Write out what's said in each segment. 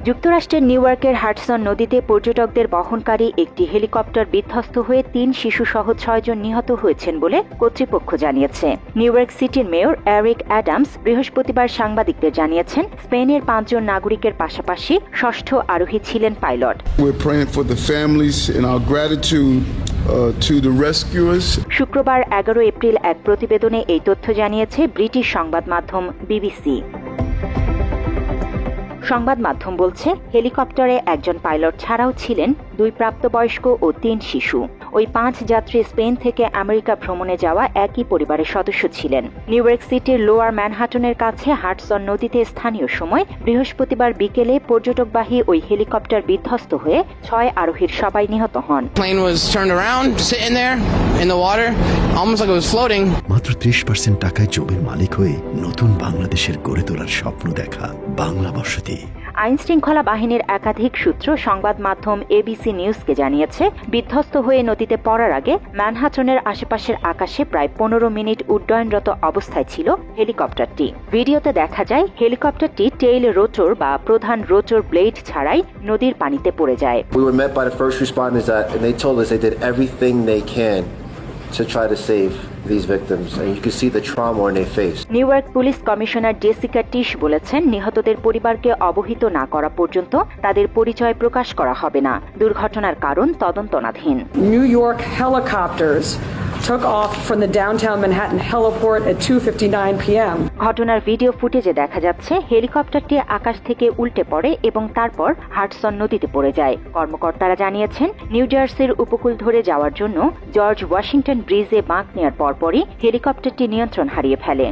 যুক্তরাষ্ট্রের নিউ ইয়র্কের হাডসন নদীতে পর্যটকদের বহনকারী একটি হেলিকপ্টার বিধ্বস্ত হয়ে ৩ শিশুসহ ৬ জন নিহত হয়েছেন বলে কর্তৃপক্ষ জানিয়েছে। নিউ ইয়র্ক সিটির মেয়র এরিক অ্যাডামস বৃহস্পতিবার সাংবাদিকদের জানিয়েছেন, স্পেনের ৫ জন নাগরিকের পাশাপাশি ষষ্ঠ আরোহী ছিলেন পাইলট। শুক্রবার ১১ এপ্রিল এক প্রতিবেদনে এই তথ্য জানিয়েছে ব্রিটিশ সংবাদ মাধ্যম বিবিসি। সংবাদ মাধ্যম বলছে, হেলিকপ্টারে একজন পাইলট ছাড়াও ছিলেন 2 প্রাপ্তবয়স্ক ও 3 শিশু। ওই 5 যাত্রী স্পেন থেকে আমেরিকা ভ্রমণে যাওয়া একই পরিবারের সদস্য ছিলেন। নিউ ইয়র্ক সিটির লোয়ার ম্যানহাটনের কাছে হাডসন নদীতে স্থানীয় সময় বৃহস্পতিবার বিকেলে পর্যটকবাহী ওই হেলিকপ্টার বিধ্বস্ত হয়ে 6 আরোহীর সবাই নিহত হন। মাত্র 30% টাকায় জমির মালিক হয়ে নতুন বাংলাদেশের গড়ে তোলার স্বপ্ন দেখা বাংলা বসতি। আইন শৃঙ্খলা বাহিনীর একাধিক সূত্র সংবাদ মাধ্যম এবিসি নিউজকে জানিয়েছে, বিধ্বস্ত হয়ে নদীতে পড়ার আগে ম্যানহাটনের আশেপাশের আকাশে প্রায় 15 মিনিট উড্ডয়নরত অবস্থায় ছিল হেলিকপ্টারটি। ভিডিওতে দেখা যায় হেলিকপ্টারটি টেইল রোটর বা প্রধান রোটর ব্লেড ছাড়াই নদীর পানিতে পড়ে যায়। We were met by the first responders and they told us they did everything they can to try to save these victims, and you can see the trauma on their face. New York police commissioner Jessica Tisch বলেছেন, নিহতদের পরিবারকে অবহিত না করা পর্যন্ত তাদের পরিচয় প্রকাশ করা হবে না। দুর্ঘটনার কারণ তদন্তনাধীন। New York helicopters took off from the downtown Manhattan heliport at 2:59 p.m. ঘটনার ভিডিও ফুটেজে দেখা যাচ্ছে হেলিকপ্টারটি আকাশ থেকে উল্টে পড়ে এবং তারপর হাডসন নদীতে পড়ে যায়। কর্মকর্তারা জানিয়েছেন, নিউ জার্সির উপকূল ধরে যাওয়ার জন্য জর্জ ওয়াশিংটন ব্রিজে বাঁক নেওয়ার পরপরই হেলিকপ্টারটি নিয়ন্ত্রণ হারিয়ে ফেলে।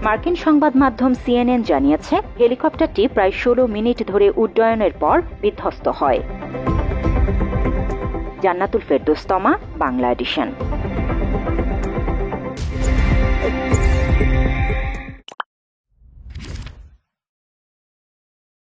মার্কিন সংবাদ মাধ্যম সিএনএন জানিয়েছে, হেলিকপ্টারটি প্রায় 16 মিনিট ধরে উড্ডয়নের পর বিধ্বস্ত হয়। জান্নাতুল ফেরদৌস তমা, বাংলা এডিশন।